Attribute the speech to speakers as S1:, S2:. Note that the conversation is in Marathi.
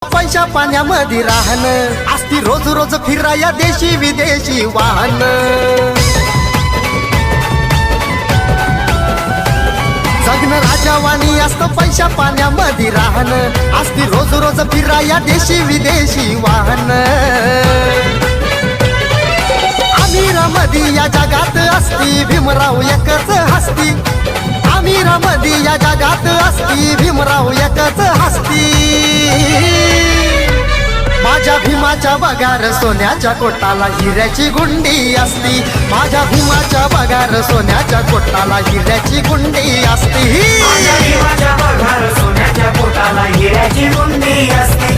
S1: पैशा पाण्यामध्ये राहणं असती रोज रोज फिराया देशी विदेशी वाहन जगणं राजावाणी असतं पैशा पाण्यामध्ये राहणं असती रोज रोज फिराया देशी विदेशी वाहन अमीरामध्ये या जगात असती भीमराव एकच हस्ती अमीरामध्ये या जगात असती भीमराव एकच हस्ती माझ्या भीमाच्या बगार सोन्याच्या कोटाला हिऱ्याची गुंडी असती माझ्या भीमाच्या बगार सोन्याच्या कोटाला हिऱ्याची गुंडी असती
S2: माझ्या भीमाच्या बगार सोन्याच्या कोटाला हिऱ्याची गुंडी असती